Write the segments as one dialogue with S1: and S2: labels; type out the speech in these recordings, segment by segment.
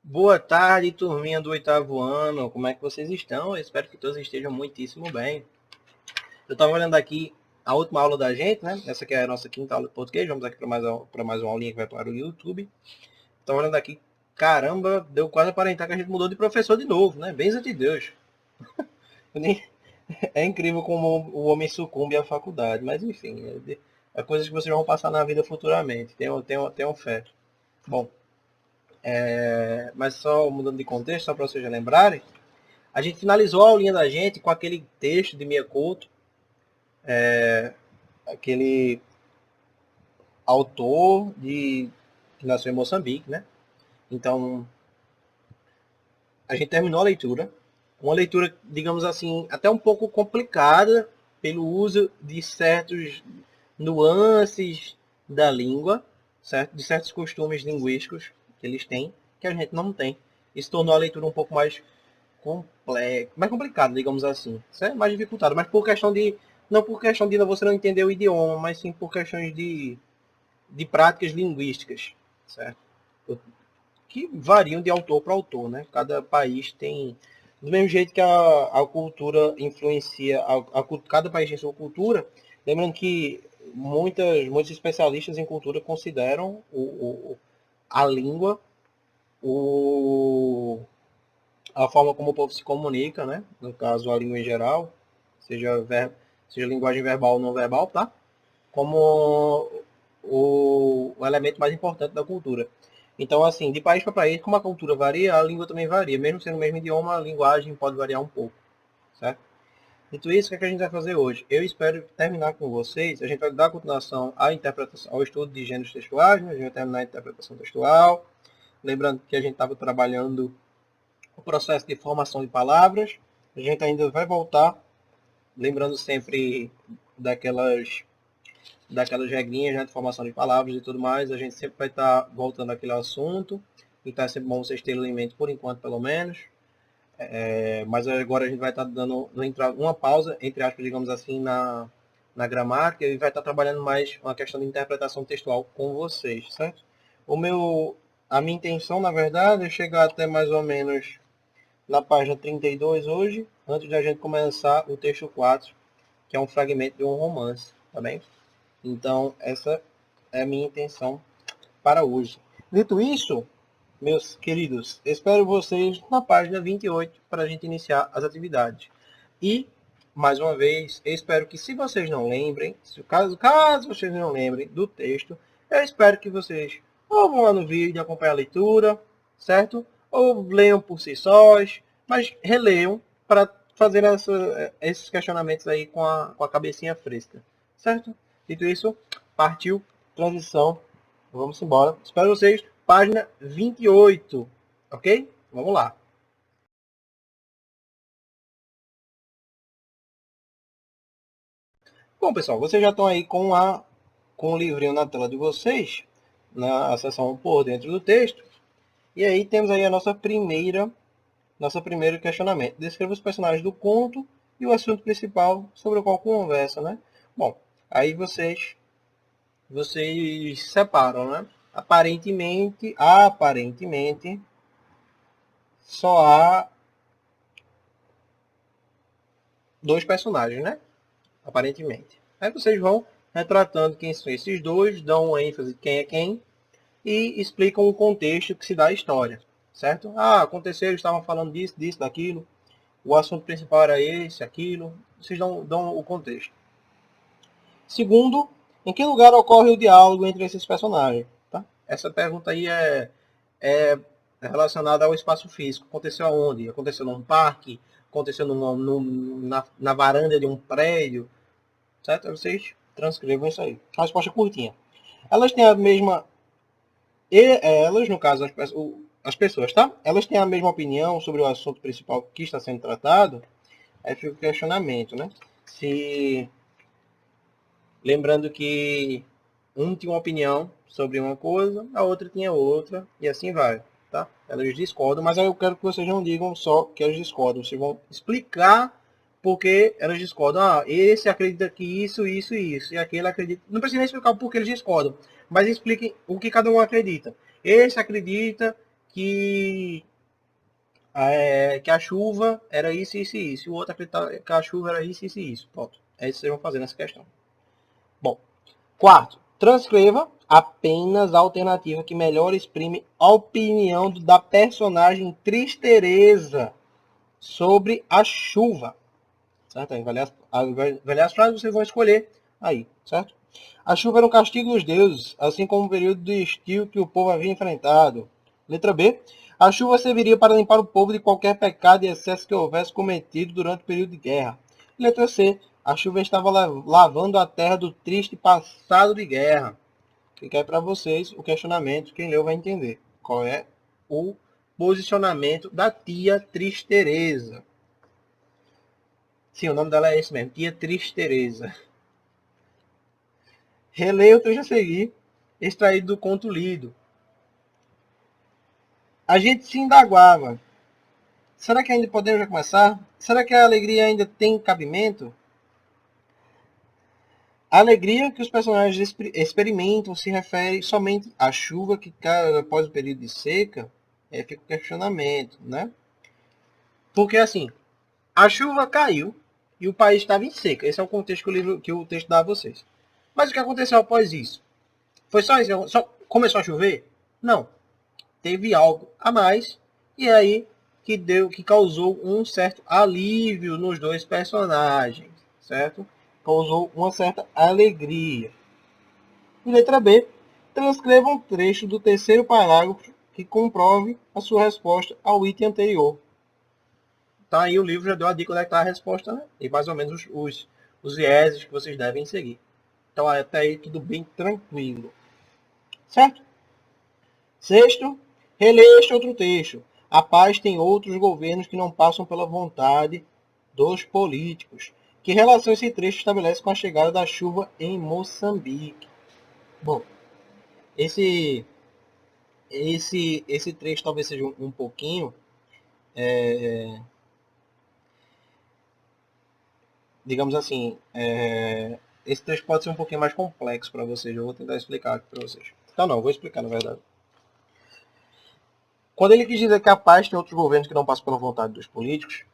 S1: Boa tarde, turminha do oitavo ano. Como é que vocês estão? Eu espero que todos estejam muitíssimo bem. Eu estava olhando aqui a última aula da gente, né? Essa aqui é a nossa quinta aula de português. Vamos aqui para mais uma aulinha que vai para o YouTube. Estava olhando aqui, caramba, deu quase aparentar que a gente mudou de professor de novo, né? Benza de Deus. É incrível como o homem sucumbe à faculdade, mas enfim, é coisas que vocês vão passar na vida futuramente. Tenham fé. Bom, mas só mudando de contexto, só para vocês lembrarem, a gente finalizou a aulinha da gente com aquele texto de Mia Couto, aquele autor que nasceu em Moçambique, né? Então, a gente terminou a leitura. Uma leitura, digamos assim, até um pouco complicada pelo uso de certos nuances da língua, certo? De certos costumes linguísticos que eles têm, que a gente não tem. Isso tornou a leitura um pouco mais complicado, digamos assim. Isso é mais dificultado, mas por questão de não por questão de você não entender o idioma, mas sim por questões de práticas linguísticas, certo? Que variam de autor para autor, né? Cada país tem do mesmo jeito que a cultura influencia cada país tem sua cultura. Lembrando que muitos especialistas em cultura consideram a língua o a forma como o povo se comunica, né? No caso, a língua em geral, seja, seja linguagem verbal ou não verbal, tá? Como o elemento mais importante da cultura. Então, assim, de país para país, como a cultura varia, a língua também varia. Mesmo sendo o mesmo idioma, a linguagem pode variar um pouco, certo? Dito isso, o que, é que a gente vai fazer hoje? Eu espero terminar com vocês. A gente vai dar continuação à interpretação, ao estudo de gêneros textuais, né? A gente vai terminar a interpretação textual. Lembrando que a gente estava trabalhando o processo de formação de palavras. A gente ainda vai voltar, lembrando sempre daquelas, daquelas regrinhas, né, de formação de palavras e tudo mais. A gente sempre vai estar voltando àquele assunto. Então é sempre bom vocês terem em mente, por enquanto, pelo menos. Mas agora a gente vai estar dando uma pausa, entre aspas, digamos assim, na gramática e vai estar trabalhando mais uma questão de interpretação textual com vocês, certo? O meu, a minha intenção, na verdade, é chegar até mais ou menos na página 32 hoje, antes de a gente começar o texto 4, que é um fragmento de um romance, tá bem? Então, essa é a minha intenção para hoje. Dito isso, meus queridos, espero vocês na página 28 para a gente iniciar as atividades. E, mais uma vez, eu espero que se vocês não lembrem, caso vocês não lembrem do texto, eu espero que vocês ou vão lá no vídeo acompanhar a leitura, certo? Ou leiam por si sós, mas releiam para fazer esses questionamentos aí com a cabecinha fresca, certo? Dito isso, partiu, transição, vamos embora. Espero vocês, página 28, ok? Vamos lá. Bom, pessoal, vocês já estão aí com o livrinho na tela de vocês, na seção por dentro do texto. E aí temos aí a nosso primeiro questionamento. Descreva os personagens do conto e o assunto principal sobre o qual conversa, né? Bom, aí vocês separam, né? Aparentemente, só há dois personagens, né? Aparentemente. Aí vocês vão retratando quem são esses dois, dão uma ênfase de quem é quem e explicam o contexto que se dá a história, certo? Ah, aconteceu, eles estavam falando disso, disso, daquilo, o assunto principal era esse, aquilo, vocês dão o contexto. Segundo, em que lugar ocorre o diálogo entre esses personagens? Tá? Essa pergunta aí é relacionada ao espaço físico. Aconteceu aonde? Aconteceu num parque? Aconteceu na varanda de um prédio? Certo? Vocês transcrevam isso aí. A resposta curtinha. Elas têm a mesma. Elas, no caso, as pessoas, tá? Elas têm a mesma opinião sobre o assunto principal que está sendo tratado. Aí fica o questionamento, né? Se. Lembrando que um tinha uma opinião sobre uma coisa, a outra tinha outra, e assim vai, tá? Elas discordam, mas aí eu quero que vocês não digam só que elas discordam, vocês vão explicar porque elas discordam. Ah, esse acredita que isso e isso, e aquele acredita. Não precisa nem explicar o porquê eles discordam, mas expliquem o que cada um acredita. Esse acredita que a chuva era isso, isso e isso. O outro acreditava que a chuva era isso, isso e isso. Pronto. É isso que vocês vão fazer nessa questão. Bom. Quarto, transcreva apenas a alternativa que melhor exprime a opinião da personagem Tristereza sobre a chuva. Certo? Ao invés as frases, vocês vão escolher aí, certo? A chuva era um castigo dos deuses, assim como o período de estio que o povo havia enfrentado. Letra B. A chuva serviria para limpar o povo de qualquer pecado e excesso que houvesse cometido durante o período de guerra. Letra C. A chuva estava lavando a terra do triste passado de guerra. Fica aí para vocês o questionamento. Quem leu vai entender qual é o posicionamento da tia Tristereza. Sim, o nome dela é esse mesmo, tia Tristereza. Releia o trecho a seguir, extraído do conto lido. A gente se indaguava. Será que ainda podemos começar? Será que a alegria ainda tem cabimento? A alegria que os personagens experimentam se refere somente à chuva que cai após o período de seca? Fica o questionamento, né? Porque assim, a chuva caiu e o país estava em seca. Esse é o contexto que o texto dá a vocês. Mas o que aconteceu após isso? Foi só isso? Só começou a chover? Não. Teve algo a mais e aí que causou um certo alívio nos dois personagens, certo? Causou uma certa alegria. E letra B, transcreva um trecho do terceiro parágrafo que comprove a sua resposta ao item anterior. Tá aí o livro já deu a dica onde é que está a resposta, né? E mais ou menos os vieses que vocês devem seguir. Então até aí tudo bem tranquilo. Certo? Sexto, releia este outro texto. A paz tem outros governos que não passam pela vontade dos políticos. Que relação esse trecho estabelece com a chegada da chuva em Moçambique? Bom, esse trecho talvez seja um pouquinho, digamos assim, esse trecho pode ser um pouquinho mais complexo para vocês. Eu vou tentar explicar aqui para vocês. Então não, vou explicar na verdade. Quando ele quis dizer que a paz tem outros governos que não passam pela vontade dos políticos,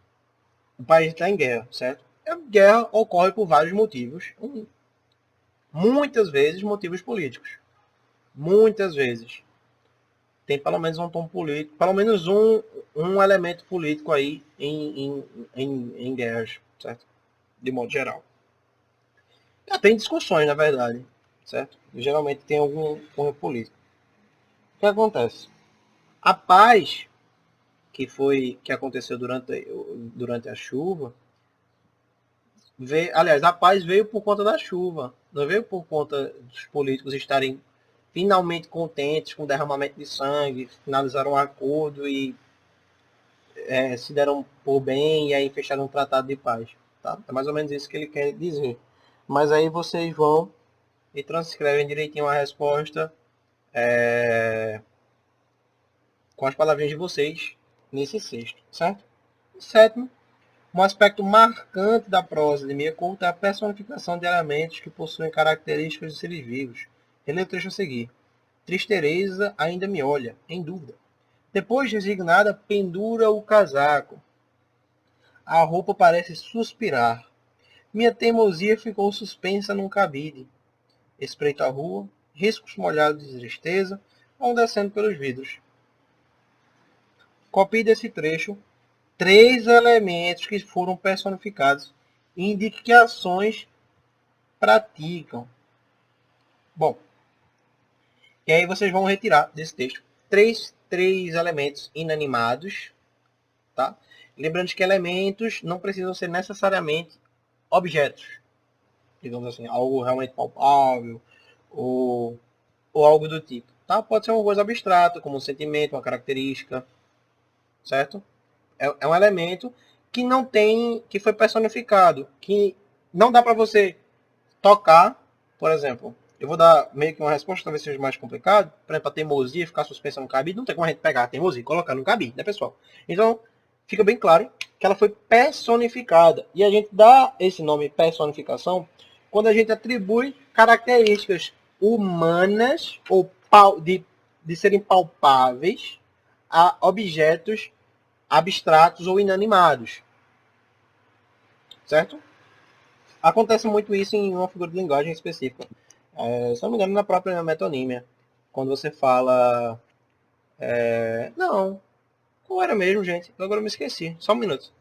S1: o país está em guerra, certo? A guerra ocorre por vários motivos, muitas vezes motivos políticos. Muitas vezes. Tem pelo menos um tom político, pelo menos um elemento político aí em guerras, certo? De modo geral. Já tem discussões, na verdade, certo? Geralmente tem algum cunho político. O que acontece? A paz que aconteceu durante a chuva, aliás, a paz veio por conta da chuva, não veio por conta dos políticos estarem finalmente contentes com o derramamento de sangue, finalizaram um acordo e se deram por bem e aí fecharam um tratado de paz. Tá? É mais ou menos isso que ele quer dizer. Mas aí vocês vão e transcrevem direitinho a resposta com as palavrinhas de vocês nesse sexto, certo? Sétimo, um aspecto marcante da prosa de Mia Couto é a personificação de elementos que possuem características de seres vivos. Releia o trecho a seguir. Tristereza ainda me olha, em dúvida. Depois, resignada, pendura o casaco. A roupa parece suspirar. Minha teimosia ficou suspensa num cabide. Espreito a rua, riscos molhados de tristeza vão descendo pelos vidros. Copie desse trecho 3 elementos que foram personificados e indique que ações praticam. Bom, e aí vocês vão retirar desse texto três elementos inanimados, tá? Lembrando que elementos não precisam ser necessariamente objetos, digamos assim, algo realmente palpável ou algo do tipo. Tá? Pode ser uma coisa abstrata, como um sentimento, uma característica, certo? É um elemento que não tem, que foi personificado, que não dá para você tocar, por exemplo. Eu vou dar meio que uma resposta, talvez seja mais complicado. Por exemplo, a teimosia, ficar suspensa no cabide, não tem como a gente pegar a teimosia e colocar no cabide, né, pessoal? Então, fica bem claro que ela foi personificada. E a gente dá esse nome personificação quando a gente atribui características humanas ou de serem palpáveis a objetos abstratos ou inanimados. Certo? Acontece muito isso em uma figura de linguagem específica. Se não me engano, na própria metonímia. Quando você fala... Não. Qual era mesmo, gente? Agora eu me esqueci. Só um minuto.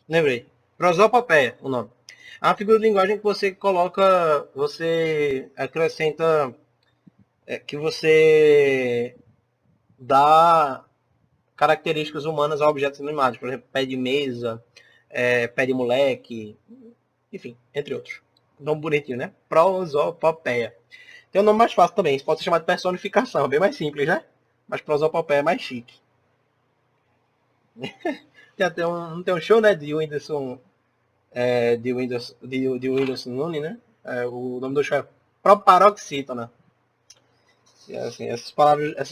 S1: Lembrei. Prosopopeia, o nome. É uma figura de linguagem que você coloca... Você acrescenta... que você dá características humanas a objetos animados. Por exemplo, pé de mesa, pé de moleque, enfim, entre outros. Nome bonitinho, né? Prosopopeia. Tem um nome mais fácil também. Isso pode ser chamado de personificação. É bem mais simples, né? Mas prosopopeia é mais chique. Tem um show, né? De Whindersson... de Whindersson Nunes, né? O nome do show é Proparoxítona. Assim, essas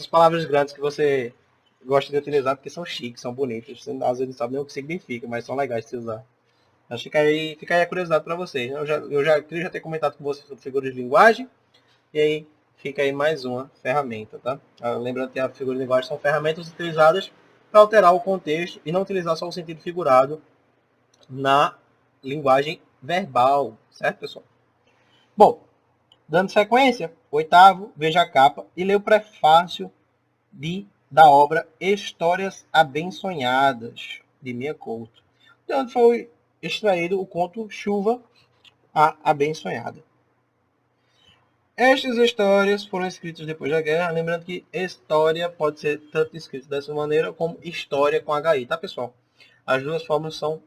S1: palavras grandes que você gosta de utilizar porque são chiques, são bonitas. Você, às vezes não sabe nem o que significa, mas são legais de se usar. Acho que fica aí a curiosidade para vocês. Eu queria já ter comentado com vocês sobre figuras de linguagem. E aí fica aí mais uma ferramenta, tá? Lembrando que a figura de linguagem são ferramentas utilizadas para alterar o contexto e não utilizar só o sentido figurado na linguagem verbal, certo, pessoal? Bom, dando sequência, oitavo, veja a capa e lê o prefácio da obra Histórias Abençonhadas, de Mia Couto, de onde foi extraído o conto Chuva a Abençonhada. Estas histórias foram escritas depois da guerra, lembrando que história pode ser tanto escrita dessa maneira como história com HI, tá, pessoal? As duas formas são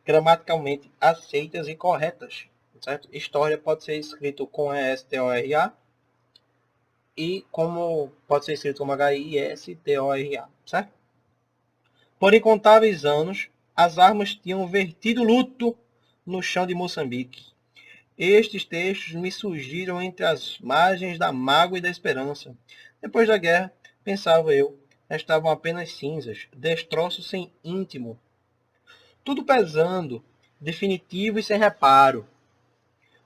S1: gramaticalmente aceitas e corretas, certo? História pode ser escrito com ESTORA e como pode ser escrito como HISTORA, certo? Por incontáveis anos, as armas tinham vertido luto no chão de Moçambique. Estes textos me surgiram entre as margens da mágoa e da esperança. Depois da guerra, pensava eu, estavam apenas cinzas, destroços sem íntimo. Tudo pesando, definitivo e sem reparo.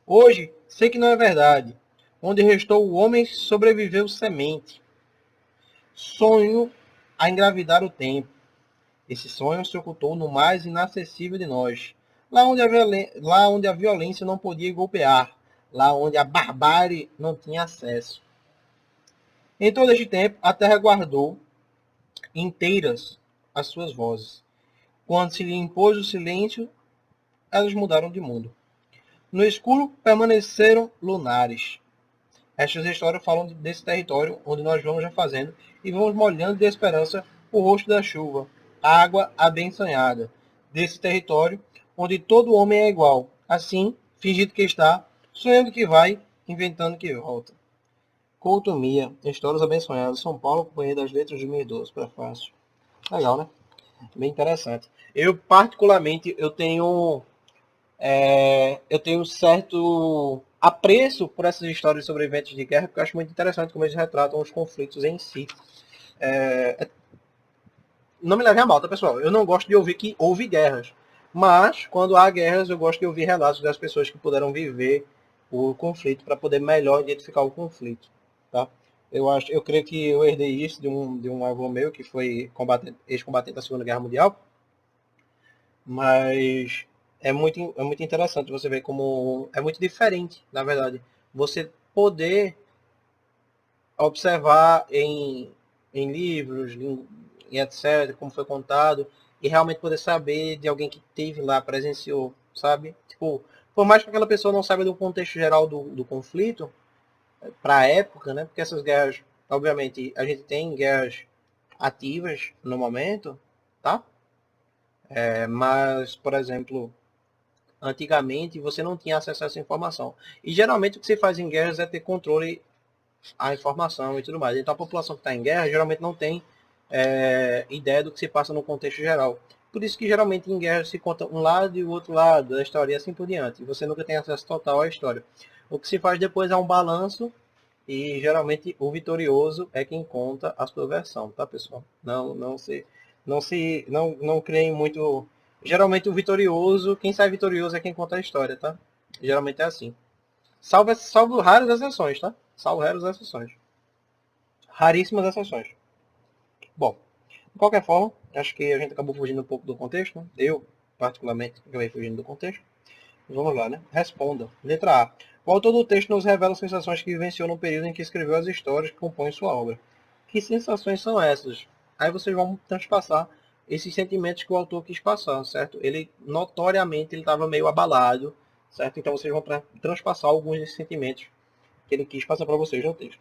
S1: Hoje, sei que não é verdade. Onde restou o homem, sobreviveu semente. Sonho a engravidar o tempo. Esse sonho se ocultou no mais inacessível de nós. Lá onde a violência não podia golpear. Lá onde a barbárie não tinha acesso. Em todo este tempo, a terra guardou inteiras as suas vozes. Quando se lhe impôs o silêncio, elas mudaram de mundo. No escuro permaneceram lunares. Estas histórias falam desse território onde nós vamos já fazendo e vamos molhando de esperança o rosto da chuva, água abençonhada, desse território onde todo homem é igual, assim, fingindo que está, sonhando que vai, inventando que volta. Couto Mia, Histórias Abençoadas, São Paulo, Companhia das Letras de 2012, prefácio. Legal, né? Bem interessante. Eu, particularmente, eu tenho certo apreço por essas histórias sobre eventos de guerra, porque eu acho muito interessante como eles retratam os conflitos em si. Não me leve a mal, tá, pessoal? Eu não gosto de ouvir que houve guerras. Mas, quando há guerras, eu gosto de ouvir relatos das pessoas que puderam viver o conflito para poder melhor identificar o conflito. Tá? Eu creio que eu herdei isso de um avô meu que foi ex-combatente da Segunda Guerra Mundial. Mas é muito interessante você ver como é muito diferente, na verdade. Você poder observar em livros, em etc., como foi contado, e realmente poder saber de alguém que esteve lá, presenciou, sabe? Tipo, por mais que aquela pessoa não saiba do contexto geral do conflito, para a época, né? Porque essas guerras, obviamente, a gente tem guerras ativas no momento, tá? Mas, por exemplo, antigamente você não tinha acesso a essa informação. E geralmente o que se faz em guerras é ter controle à informação e tudo mais. Então a população que está em guerra geralmente não tem ideia do que se passa no contexto geral. Por isso que geralmente em guerra se conta um lado e o outro lado da história e assim por diante. Você nunca tem acesso total à história. O que se faz depois é um balanço e geralmente o vitorioso é quem conta a sua versão, tá, pessoal? Não creem muito. Geralmente o vitorioso, quem sai vitorioso é quem conta a história, tá? Geralmente é assim. Salvo raras exceções, tá? Salvo raras exceções. Raríssimas exceções. Bom, de qualquer forma, acho que a gente acabou fugindo um pouco do contexto, né? Eu, particularmente, acabei fugindo do contexto. Vamos lá, né? Responda. Letra A. O autor do texto nos revela sensações que vivenciou no período em que escreveu as histórias que compõem sua obra. Que sensações são essas? Aí vocês vão transpassar esses sentimentos que o autor quis passar, certo? Ele, notoriamente, ele estava meio abalado, certo? Então vocês vão transpassar alguns desses sentimentos que ele quis passar para vocês no texto.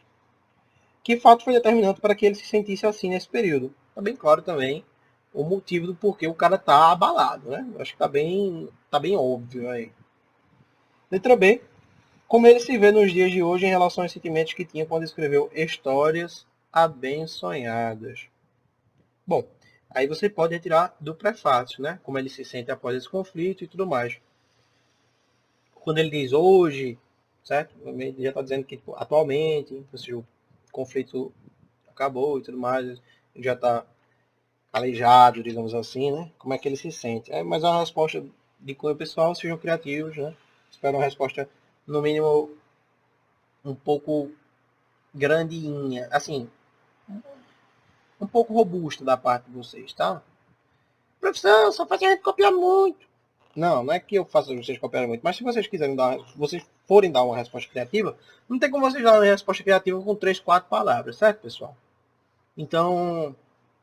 S1: Que fato foi determinante para que ele se sentisse assim nesse período? Está bem claro também o motivo do porquê o cara tá abalado, né? Acho que tá bem óbvio aí. Letra B. Como ele se vê nos dias de hoje em relação aos sentimentos que tinha quando escreveu Histórias Abençonhadas. Bom, aí você pode retirar do prefácio, né? Como ele se sente após esse conflito e tudo mais. Quando ele diz hoje, certo? Ele já está dizendo que tipo, atualmente, seja, o conflito acabou e tudo mais, ele já está calejado, digamos assim, né? Como é que ele se sente? Mas a resposta de cunho pessoal, sejam criativos, né? Espero uma resposta, no mínimo, um pouco grandinha, assim, um pouco robusta da parte de vocês, tá? Professor, só faz a gente copiar muito. Não, não é que eu faça vocês copiarem muito, mas se vocês quiserem dar, vocês forem dar uma resposta criativa, não tem como vocês dar uma resposta criativa com 3, 4 palavras, certo, pessoal? Então,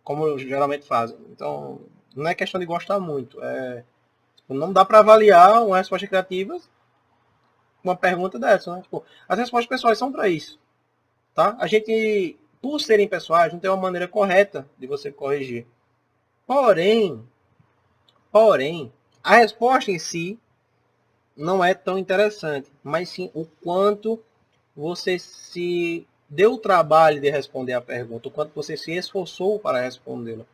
S1: como geralmente fazem. Então, não é questão de gostar muito, não dá para avaliar uma resposta criativa com uma pergunta dessa, né? Tipo, as respostas pessoais são para isso, tá? A gente, por serem pessoais, não tem uma maneira correta de você corrigir. Porém, a resposta em si não é tão interessante, mas sim o quanto você se deu o trabalho de responder a pergunta, o quanto você se esforçou para respondê-la,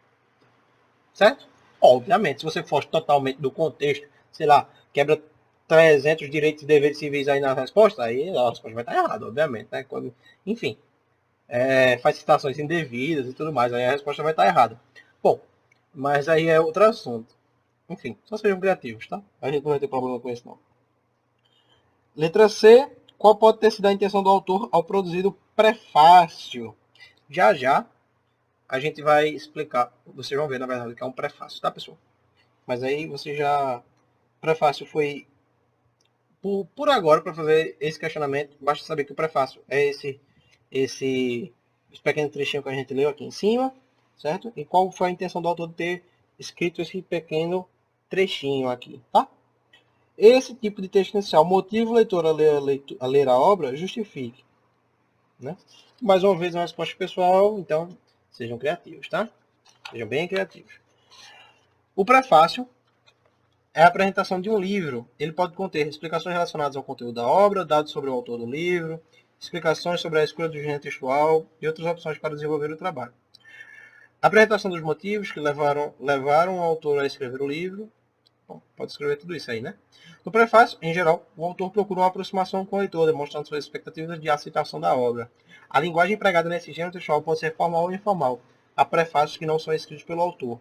S1: certo? Obviamente, se você foge totalmente do contexto, sei lá, quebra 300 direitos e deveres civis aí na resposta, aí a resposta vai estar errada, obviamente, né? Enfim, faz citações indevidas e tudo mais, aí a resposta vai estar errada. Bom, mas aí é outro assunto. Enfim, só sejam criativos, tá? A gente não vai ter problema com isso, não. Letra C. Qual pode ter sido a intenção do autor ao produzir o prefácio? Já já a gente vai explicar. Vocês vão ver, na verdade, que é um prefácio, tá, pessoal? Mas aí você já... O prefácio foi... Por agora, para fazer esse questionamento, basta saber que o prefácio é esse pequeno trechinho que a gente leu aqui em cima, certo? E qual foi a intenção do autor de ter escrito esse pequeno trechinho aqui, tá? Esse tipo de texto inicial motiva o leitor a ler a obra, justifique. Né? Mais uma vez, uma resposta pessoal, então sejam criativos, tá? Sejam bem criativos. O prefácio é a apresentação de um livro. Ele pode conter explicações relacionadas ao conteúdo da obra, dados sobre o autor do livro, explicações sobre a escolha do gênero textual e outras opções para desenvolver o trabalho. A apresentação dos motivos que levaram o autor a escrever o livro. Bom, pode escrever tudo isso aí, né? No prefácio, em geral, o autor procura uma aproximação com o leitor, demonstrando suas expectativas de aceitação da obra. A linguagem empregada nesse gênero textual pode ser formal ou informal. Há prefácios que não são escritos pelo autor.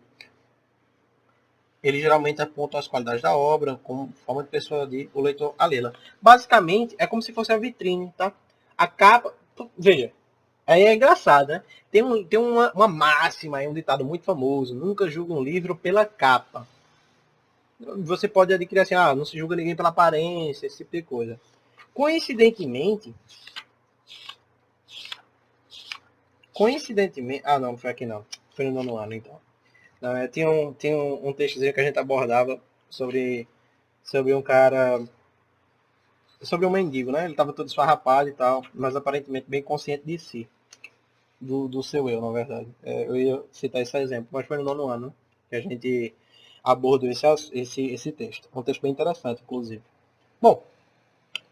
S1: Eles geralmente apontam as qualidades da obra como forma de persuadir o leitor a lê-la. Basicamente, é como se fosse a vitrine, tá? A capa... Veja, aí é engraçado, né? Tem uma máxima, um ditado muito famoso. Nunca julga um livro pela capa. Você pode adquirir assim, não se julga ninguém pela aparência, esse tipo de coisa. Coincidentemente, não foi aqui não, foi no nono ano então. Não, tinha um textozinho que a gente abordava sobre um cara, sobre um mendigo, né? Ele estava todo esfarrapado e tal, mas aparentemente bem consciente de si, do seu eu, na verdade. Eu ia citar esse exemplo, mas foi no nono ano, né? Que a gente abordou esse texto. Um texto bem interessante, inclusive. Bom,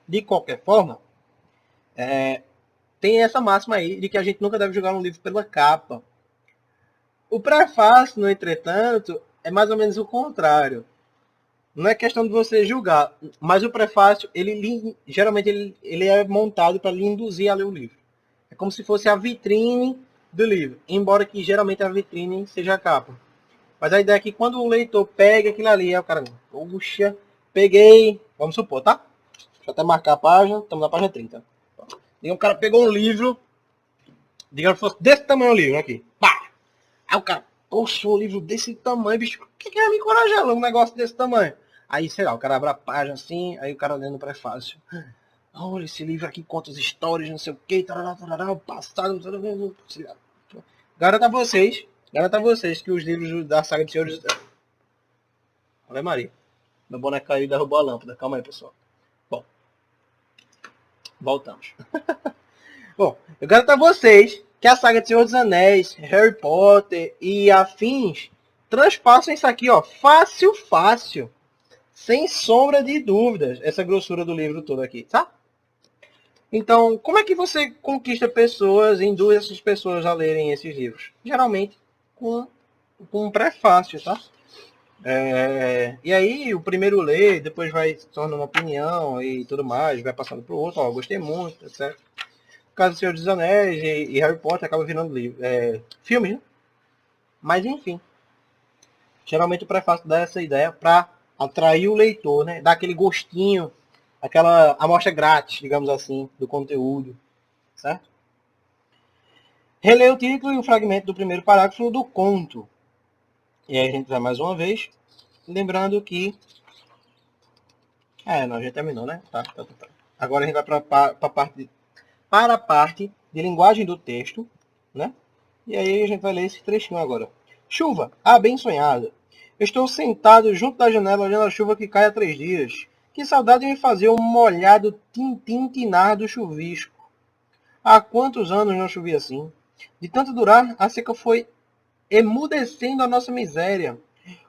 S1: de qualquer forma, tem essa máxima aí de que a gente nunca deve julgar um livro pela capa. O prefácio, no entretanto, é mais ou menos o contrário. Não é questão de você julgar, mas o prefácio, geralmente ele é montado para lhe induzir a ler o livro. É como se fosse a vitrine do livro, embora que geralmente a vitrine seja a capa. Mas a ideia é que quando o leitor pega aquilo ali, o cara, puxa, peguei, vamos supor, tá? Deixa eu até marcar a página, estamos na página 30. E um cara pegou um livro, digamos que fosse desse tamanho o livro aqui. Pá! Aí o cara, poxa, um livro desse tamanho, bicho, o que é me encorajar um negócio desse tamanho? Aí, sei lá, o cara abre a página assim, aí o cara lendo o prefácio. Olha, esse livro aqui conta as histórias, não sei o que, o passado, garanta vocês que os livros da saga de Senhores... Ave Maria, meu boneco caiu e derrubou a lâmpada, calma aí, pessoal. Bom, voltamos. Bom, eu garanto a vocês que a saga de Senhor dos Anéis, Harry Potter e afins transpassam isso aqui, ó, fácil, fácil. Sem sombra de dúvidas, essa grossura do livro todo aqui, tá? Então, como é que você conquista pessoas, induz essas pessoas a lerem esses livros? Geralmente com um prefácio, tá? E aí, o primeiro lê, depois vai se tornando uma opinião e tudo mais, vai passando para o outro, ó, gostei muito, etc. No caso do Senhor dos Anéis e Harry Potter acaba virando livro, filme, né? Mas enfim, geralmente o prefácio dá essa ideia para atrair o leitor, né? Dar aquele gostinho, aquela amostra grátis, digamos assim, do conteúdo, certo? Releia o título e o fragmento do primeiro parágrafo do conto. E aí a gente vai mais uma vez, lembrando que... não, já terminou, né? Tá. Agora a gente vai para a parte de linguagem do texto, né? E aí a gente vai ler esse trechinho agora. Chuva, abençoada. Estou sentado junto da janela olhando a chuva que cai há 3 dias. Que saudade de me fazer um molhado tintinar do chuvisco. Há quantos anos não chovia assim? De tanto durar, a seca foi emudecendo a nossa miséria.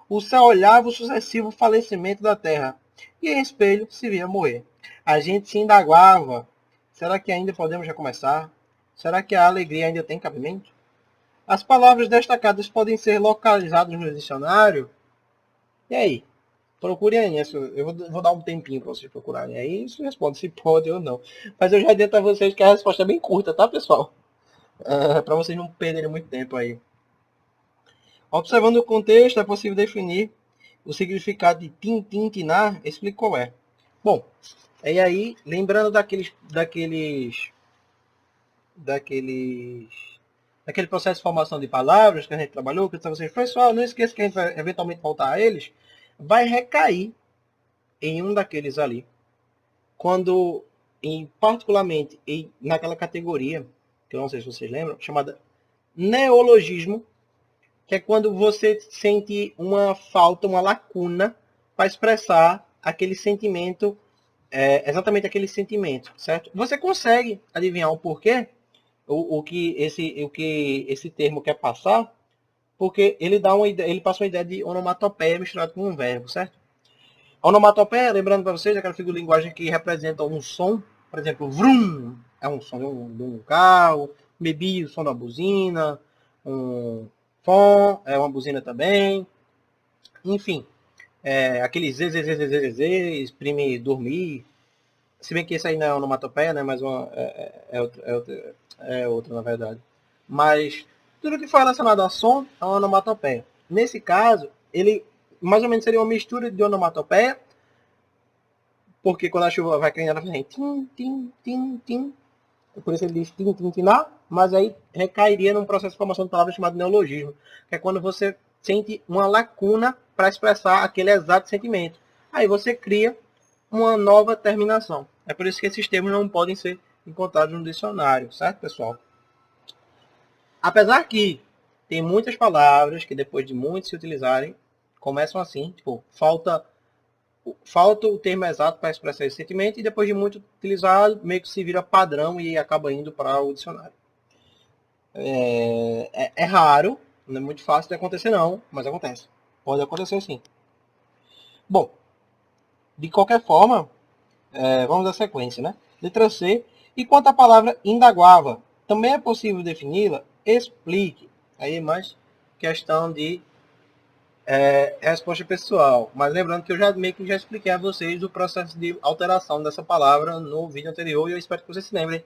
S1: O céu olhava o sucessivo falecimento da terra, e em espelho se via morrer. A gente se indaguava. Será que ainda podemos recomeçar? Será que a alegria ainda tem cabimento? As palavras destacadas podem ser localizadas no dicionário? E aí? Procurem aí. Eu vou dar um tempinho para vocês procurarem aí. Isso responde se pode ou não. Mas eu já adianto a vocês que a resposta é bem curta, tá, pessoal? Para vocês não perderem muito tempo aí. Observando o contexto, é possível definir o significado de tintinar. Explico qual é. Bom, e aí, lembrando daquele processo de formação de palavras que a gente trabalhou, que vocês, pessoal, não esqueça que a gente vai eventualmente voltar a eles, vai recair em um daqueles ali. Quando, particularmente, naquela categoria, que eu não sei se vocês lembram, chamada neologismo, que é quando você sente uma falta, uma lacuna, para expressar aquele sentimento, exatamente aquele sentimento, certo? Você consegue adivinhar o porquê? O que esse termo quer passar? Porque ele passa uma ideia de onomatopeia misturado com um verbo, certo? A onomatopeia, lembrando para vocês, é aquela figura de linguagem que representa um som, por exemplo, vrum, é um som de um carro, bebi, o som da buzina, um fom, é uma buzina também, enfim, aquele z, exprime dormir, se bem que esse aí não é onomatopeia, né, mas é outra, na verdade. Mas tudo que for relacionado a som é uma onomatopeia. Nesse caso, ele mais ou menos seria uma mistura de onomatopeia, porque quando a chuva vai caindo, ela vem tim, tim, tim, tim. Por isso ele diz tim, tim, tinar, mas aí recairia num processo de formação de palavras chamado neologismo, que é quando você sente uma lacuna para expressar aquele exato sentimento. Aí você cria uma nova terminação. É por isso que esses termos não podem ser encontrados no dicionário, certo, pessoal? Apesar que tem muitas palavras que depois de muitos se utilizarem, começam assim, tipo, falta o termo exato para expressar esse sentimento e depois de muito utilizado, meio que se vira padrão e acaba indo para o dicionário. É raro, não é muito fácil de acontecer não, mas acontece. Pode acontecer sim. Bom, de qualquer forma, vamos à sequência, né? Letra C. E quanto à palavra indaguava, também é possível defini-la? Explique. Aí é mais questão de resposta pessoal. Mas lembrando que eu já meio que já expliquei a vocês o processo de alteração dessa palavra no vídeo anterior e eu espero que vocês se lembrem.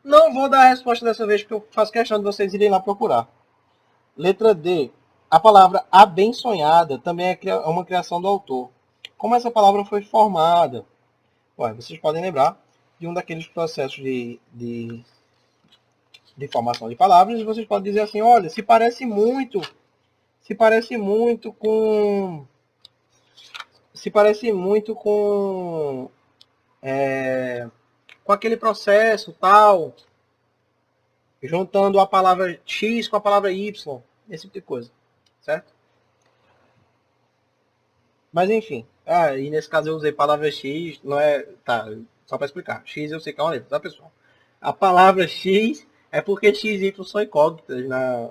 S1: Não vou dar a resposta dessa vez porque eu faço questão de vocês irem lá procurar. Letra D. A palavra abençonhada também é uma criação do autor. Como essa palavra foi formada? Ué, vocês podem lembrar de um daqueles processos de formação de palavras e vocês podem dizer assim, olha, se parece muito se parece muito com... Se parece muito com aquele processo tal, juntando a palavra X com a palavra Y, esse tipo de coisa, certo? Mas enfim, e nesse caso eu usei a palavra X, não é, tá, só para explicar, X eu sei que é uma letra, tá pessoal? A palavra X é porque X e Y são incógnitas na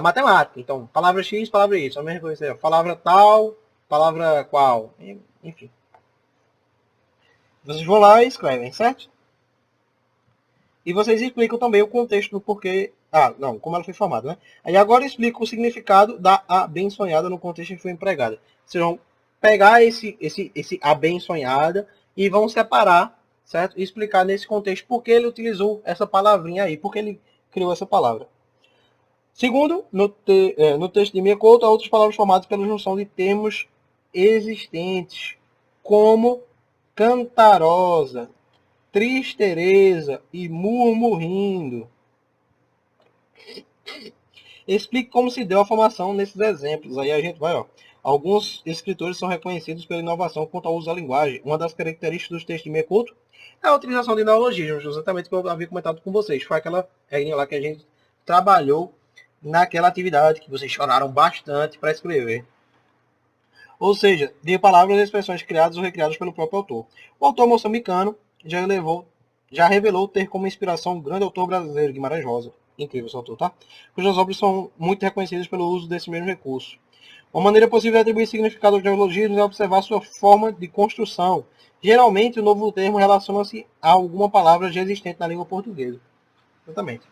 S1: matemática. Então, palavra X, palavra Y, a mesma coisa, palavra tal, palavra qual, enfim. Vocês vão lá e escrevem, certo? E vocês explicam também o contexto do porquê. Ah, não, como ela foi formada, né? Aí agora eu explico o significado da abençonhada no contexto que foi empregada. Vocês vão pegar esse abençonhada e vão separar, certo? E explicar nesse contexto por que ele utilizou essa palavrinha aí, por que ele criou essa palavra. Segundo, no texto de Miyakoto, há outras palavras formadas pela junção de termos existentes, como cantarosa, tristereza e murmurindo. Explique como se deu a formação nesses exemplos. Aí a gente vai, ó. Alguns escritores são reconhecidos pela inovação quanto ao uso da linguagem. Uma das características dos textos de Miyakoto é a utilização de neologismos, exatamente como eu havia comentado com vocês. Foi aquela regrinha lá que a gente trabalhou naquela atividade que vocês choraram bastante para escrever. Ou seja, de palavras e expressões criadas ou recriadas pelo próprio autor. O autor moçambicano já revelou ter como inspiração o grande autor brasileiro Guimarães Rosa. Incrível esse autor, tá? Cujas obras são muito reconhecidas pelo uso desse mesmo recurso. Uma maneira possível de atribuir significado aos neologismos é observar sua forma de construção. Geralmente, o novo termo relaciona-se a alguma palavra já existente na língua portuguesa. Exatamente.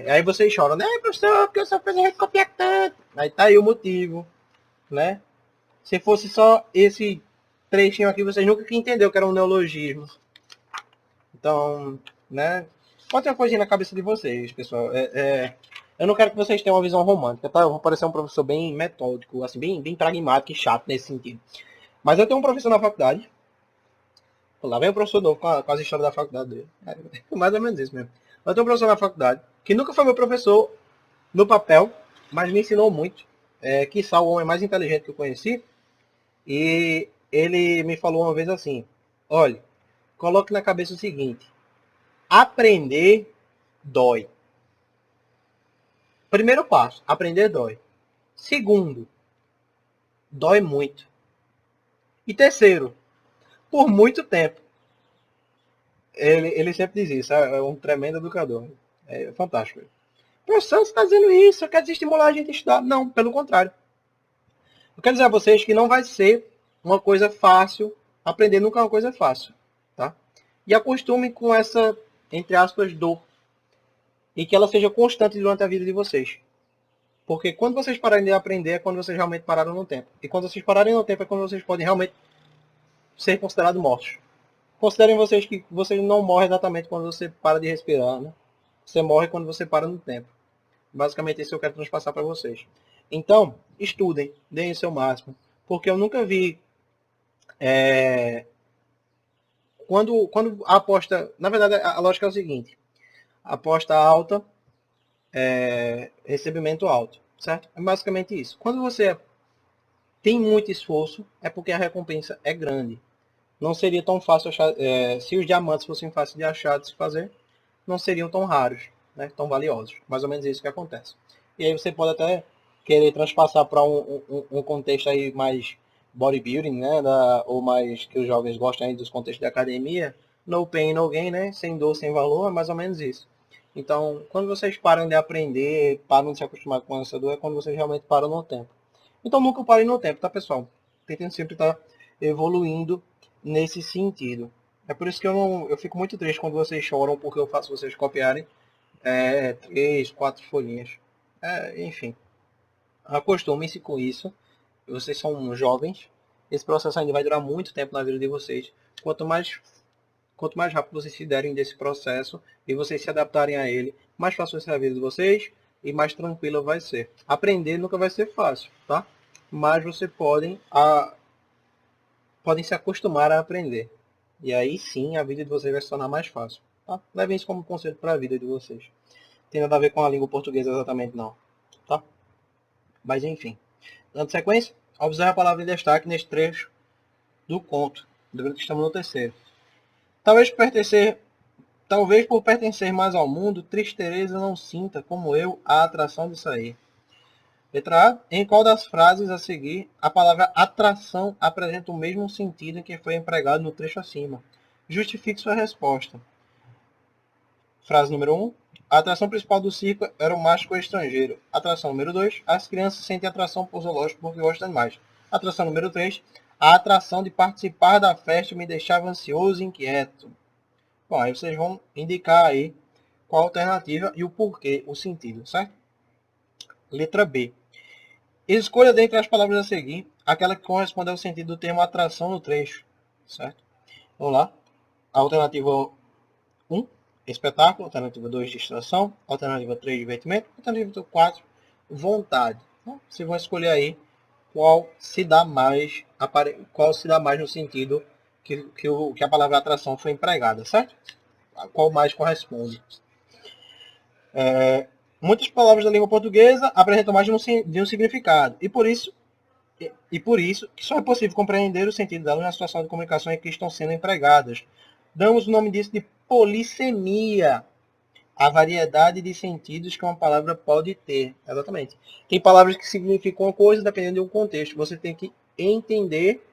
S1: Aí vocês choram, né, professor, porque o senhor fez a gente copiar tanto? Aí tá aí o motivo, né? Se fosse só esse trechinho aqui, vocês nunca que entendeu que era um neologismo. Então, né? Pode ter uma coisinha na cabeça de vocês, pessoal. Eu não quero que vocês tenham uma visão romântica, tá? Eu vou parecer um professor bem metódico, assim, bem pragmático e chato nesse sentido. Mas eu tenho um professor na faculdade. Lá vem o professor novo com as histórias da faculdade dele. Mais ou menos isso mesmo. Eu tenho um professor na faculdade que nunca foi meu professor no papel, mas me ensinou muito. Quiçá o homem mais inteligente que eu conheci. E ele me falou uma vez assim: olha, coloque na cabeça o seguinte: aprender dói. Primeiro passo, aprender dói. Segundo, dói muito. E terceiro, por muito tempo. Ele sempre diz isso, é um tremendo educador. É fantástico. Professor, você está dizendo isso, quer desestimular a gente a estudar? Não, pelo contrário. Eu quero dizer a vocês que não vai ser uma coisa fácil, aprender nunca é uma coisa fácil. Tá? E acostume com essa, entre aspas, dor. E que ela seja constante durante a vida de vocês. Porque quando vocês pararem de aprender é quando vocês realmente pararam no tempo. E quando vocês pararem no tempo é quando vocês podem realmente ser considerados mortos. Considerem vocês que vocês não morrem exatamente quando você para de respirar, né? Você morre quando você para no tempo. Basicamente isso eu quero transpassar para vocês. Então, estudem, deem o seu máximo. Porque eu nunca vi... Quando a aposta... Na verdade, a lógica é o seguinte. Aposta alta, recebimento alto. Certo? É basicamente isso. Quando você tem muito esforço, é porque a recompensa é grande. Não seria tão fácil achar... se os diamantes fossem fáceis de achar, de se fazer, não seriam tão raros, né? Tão valiosos. Mais ou menos isso que acontece. E aí você pode até querer transpassar para um contexto aí mais bodybuilding, né? Ou mais que os jovens gostam aí dos contextos de academia. No pain, no gain, né? Sem dor, sem valor, é mais ou menos isso. Então, quando vocês param de aprender, param de se acostumar com essa dor, é quando vocês realmente param no tempo. Então, nunca parem no tempo, tá, pessoal? Tentem sempre estar evoluindo nesse sentido. É por isso que eu fico muito triste quando vocês choram porque eu faço vocês copiarem 3, 4 folhinhas. Enfim, acostumem-se com isso. Vocês são jovens. Esse processo ainda vai durar muito tempo na vida de vocês. Quanto mais rápido vocês se derem desse processo e vocês se adaptarem a ele, mais fácil vai ser a vida de vocês e mais tranquila vai ser. Aprender nunca vai ser fácil, tá? Mas vocês podem se acostumar a aprender. E aí sim a vida de vocês vai se tornar mais fácil. Tá? Levem isso como conselho para a vida de vocês. tem nada a ver com a língua portuguesa exatamente, não. Tá? Mas enfim. Dando sequência, observe a palavra em destaque neste trecho do conto, lembrando que estamos no terceiro. Talvez por pertencer mais ao mundo, Triste Teresa não sinta, como eu, a atração de sair. Letra A. Em qual das frases a seguir a palavra atração apresenta o mesmo sentido em que foi empregado no trecho acima? Justifique sua resposta. Frase número 1. A atração principal do circo era o mágico estrangeiro. Atração número 2. As crianças sentem atração por zoológico porque gostam de mais. Atração número 3. A atração de participar da festa me deixava ansioso e inquieto. Bom, aí vocês vão indicar aí qual a alternativa e o porquê, o sentido, certo? Letra B. Escolha dentre as palavras a seguir aquela que corresponde ao sentido do termo atração no trecho, certo? Vamos lá. Alternativa 1, espetáculo. Alternativa 2, distração. Alternativa 3, divertimento. Alternativa 4, vontade. Então, vocês vão escolher aí qual se dá mais no sentido que a palavra atração foi empregada, certo? Qual mais corresponde. Muitas palavras da língua portuguesa apresentam mais de um significado, e por isso que só é possível compreender o sentido delas na situação de comunicação em que estão sendo empregadas. Damos o nome disso de polissemia, a variedade de sentidos que uma palavra pode ter. Exatamente. Tem palavras que significam uma coisa dependendo do contexto. Você tem que entender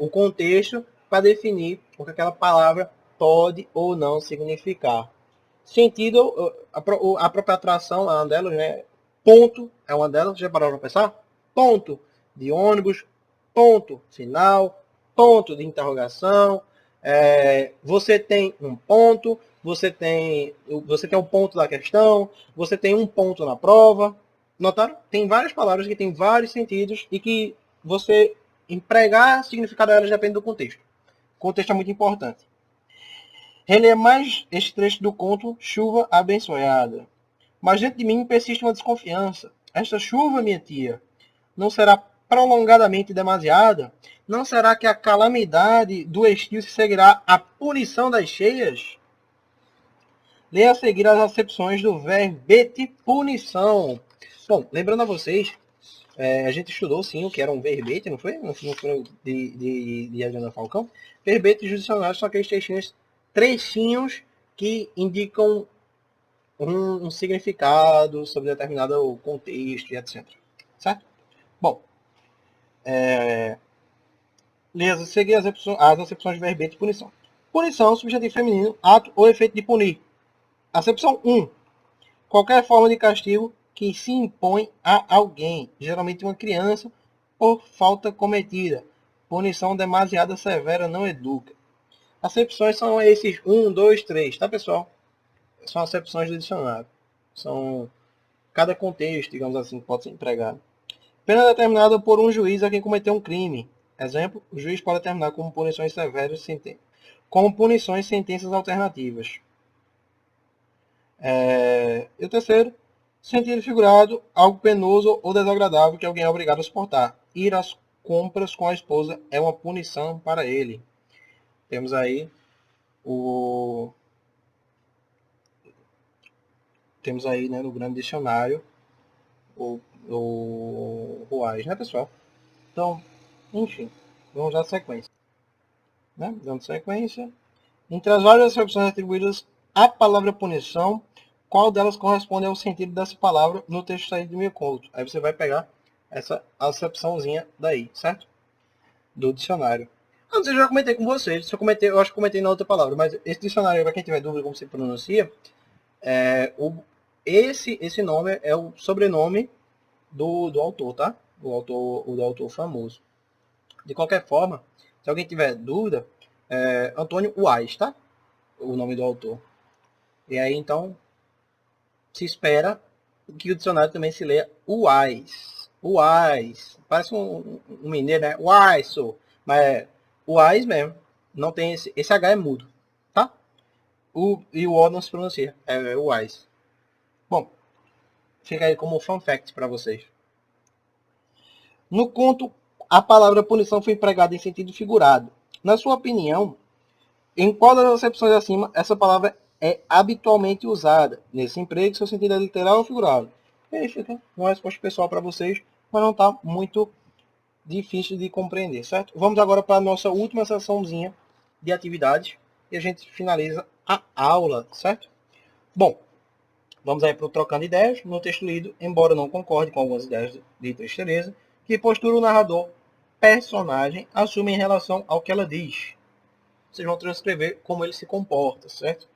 S1: o contexto para definir o que aquela palavra pode ou não significar. Sentido, a própria atração é uma delas, né? Ponto é uma delas, já pararam para pensar? Ponto de ônibus, ponto final, ponto de interrogação. Você tem um ponto, você tem um ponto da questão, você tem um ponto na prova. Notaram? Tem várias palavras que têm vários sentidos e que você empregar significado delas depende do contexto. O contexto é muito importante. Releia mais este trecho do conto Chuva Abençoada. Mas dentro de mim persiste uma desconfiança. Esta chuva, minha tia, não será prolongadamente demasiada? Não será que a calamidade do estio se seguirá à punição das cheias? Leia a seguir as acepções do verbete punição. Bom, lembrando a vocês, a gente estudou sim o que era um verbete, não foi? No filme de Adriana Falcão. Verbete judiciário são aqueles trechinhos que indicam um significado sobre determinado contexto e etc. Certo? Bom, seguir as acepções de verbete e punição. Punição, subjetivo feminino, ato ou efeito de punir. Acepção 1. Qualquer forma de castigo que se impõe a alguém, geralmente uma criança, por falta cometida. Punição demasiado severa não educa. Acepções são esses 1, 2, 3, tá, pessoal? São acepções do dicionário. São cada contexto, digamos assim, que pode ser empregado. Pena determinada por um juiz a quem cometeu um crime. Exemplo, o juiz pode determinar como punições severas sentenças alternativas. E o terceiro, sentido figurado, algo penoso ou desagradável que alguém é obrigado a suportar. Ir às compras com a esposa é uma punição para ele. Temos aí né, no grande dicionário o Ruais, né, pessoal? Então, enfim, vamos dar sequência. Né? Dando sequência. Entre as várias acepções atribuídas à palavra punição, qual delas corresponde ao sentido dessa palavra no texto saído do meu conto? Aí você vai pegar essa acepçãozinha daí, certo? Do dicionário. Não sei se eu já comentei com vocês, eu acho que comentei na outra palavra, mas esse dicionário, para quem tiver dúvida como se pronuncia, esse nome é o sobrenome do autor, tá? O do autor famoso. De qualquer forma, se alguém tiver dúvida, Antônio Uais, tá? O nome do autor. E aí, então, se espera que o dicionário também se leia Uais. Uais. Parece um mineiro, né? Uais, mas Uais mesmo. Não tem esse H é mudo, tá? E o O não se pronuncia. É Uais. Bom, fica aí como fun fact para vocês. No conto, a palavra punição foi empregada em sentido figurado. Na sua opinião, em qual das acepções acima essa palavra é habitualmente usada nesse emprego, seu sentido é literal ou figurado. E aí fica uma resposta pessoal para vocês, mas não está muito difícil de compreender, certo? Vamos agora para a nossa última sessãozinha de atividades e a gente finaliza a aula, certo? Bom, vamos aí para o trocando ideias. No texto lido, embora não concorde com algumas ideias de Três Tereza, que postura o narrador personagem assume em relação ao que ela diz. Vocês vão transcrever como ele se comporta, certo?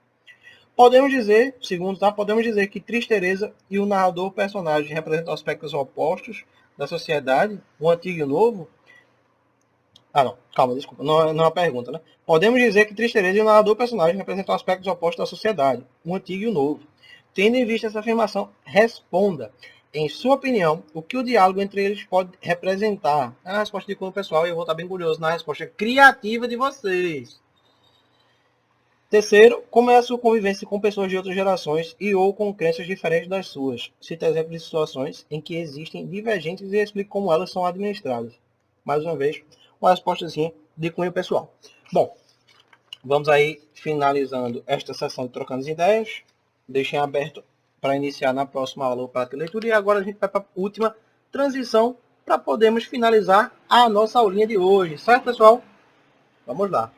S1: Podemos dizer, segundo, tá? Podemos dizer que Três Tereza e o narrador personagem representam aspectos opostos da sociedade, o antigo e o novo. Ah, não, calma, desculpa, não é uma pergunta, né? Podemos dizer que Três Tereza e o narrador personagem representam aspectos opostos da sociedade, o antigo e o novo. Tendo em vista essa afirmação, responda. Em sua opinião, o que o diálogo entre eles pode representar? É a resposta de cunho pessoal e eu vou estar bem curioso na resposta criativa de vocês. Terceiro, como é a sua convivência com pessoas de outras gerações e ou com crenças diferentes das suas? Cite exemplos de situações em que existem divergentes e explique como elas são administradas. Mais uma vez, uma respostazinha de cunho pessoal. Bom, vamos aí finalizando esta sessão de Trocando as Ideias. Deixem aberto para iniciar na próxima aula o prática de leitura. E agora a gente vai para a última transição para podermos finalizar a nossa aulinha de hoje. Certo, pessoal? Vamos lá.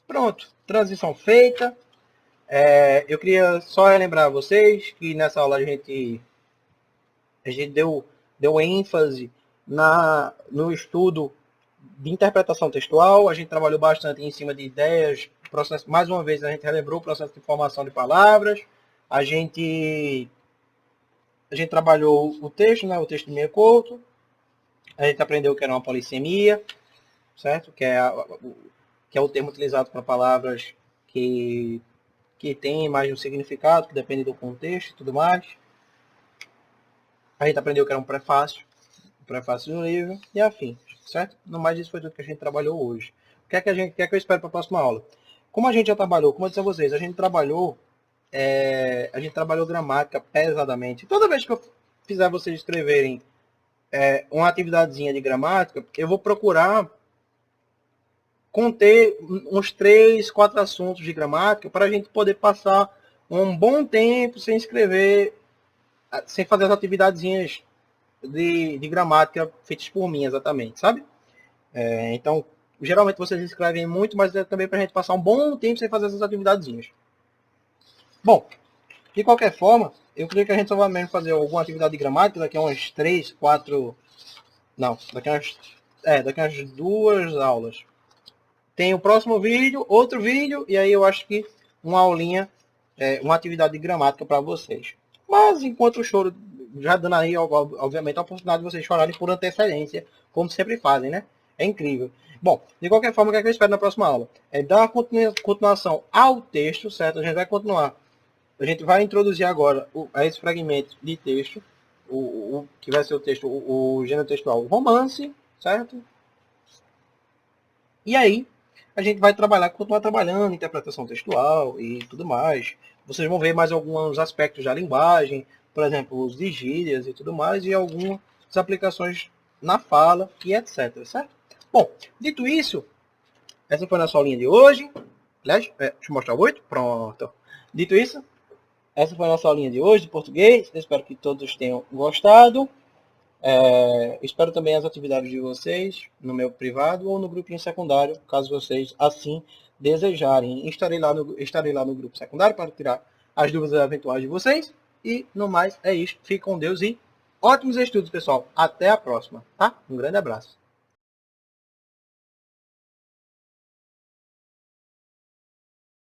S1: Pronto, transição feita. Eu queria só relembrar vocês que nessa aula a gente deu ênfase no estudo de interpretação textual. A gente trabalhou bastante em cima de ideias, processo, mais uma vez a gente relembrou o processo de formação de palavras. A gente trabalhou o texto, né, o texto de meio curto. A gente aprendeu o que era uma polissemia, certo? Que é o termo utilizado para palavras que tem mais de um significado, que depende do contexto e tudo mais. A gente aprendeu que era um prefácio do livro e afim, certo? No mais, isso foi tudo que a gente trabalhou hoje. O que é que eu espero para a próxima aula? Como a gente já trabalhou, como eu disse a vocês, a gente trabalhou gramática pesadamente. Toda vez que eu fizer vocês escreverem uma atividadezinha de gramática, eu vou procurar conter uns 3, 4 assuntos de gramática para a gente poder passar um bom tempo sem escrever, sem fazer as atividadezinhas de gramática feitas por mim, exatamente, sabe? Então, geralmente vocês escrevem muito, mas é também para a gente passar um bom tempo sem fazer essas atividadezinhas. Bom, de qualquer forma, eu creio que a gente só vai mesmo fazer alguma atividade de gramática daqui a umas 3, 4... Não, daqui a umas 2 aulas. Tem o próximo vídeo, outro vídeo, e aí eu acho que uma aulinha, uma atividade de gramática para vocês. Mas enquanto o choro, já dando aí, obviamente, a oportunidade de vocês chorarem por antecedência, como sempre fazem, né? É incrível. Bom, de qualquer forma, o que é que eu espero na próxima aula? É dar uma continuação ao texto, certo? A gente vai continuar. A gente vai introduzir agora esse fragmento de texto, que vai ser o texto, o gênero textual romance, certo? E aí, a gente vai continuar trabalhando interpretação textual e tudo mais. Vocês vão ver mais alguns aspectos da linguagem, por exemplo, os de gírias e tudo mais, e algumas aplicações na fala e etc, certo? Bom, dito isso, essa foi a nossa aulinha de hoje. Aliás, deixa eu mostrar o 8. Pronto. Dito isso, essa foi a nossa aulinha de hoje de português. Eu espero que todos tenham gostado. Espero também as atividades de vocês no meu privado ou no grupinho secundário, caso vocês assim desejarem. Estarei lá no grupo secundário para tirar as dúvidas eventuais de vocês. E no mais é isso. Fique com Deus e ótimos estudos, pessoal. Até a próxima, tá? Um grande abraço.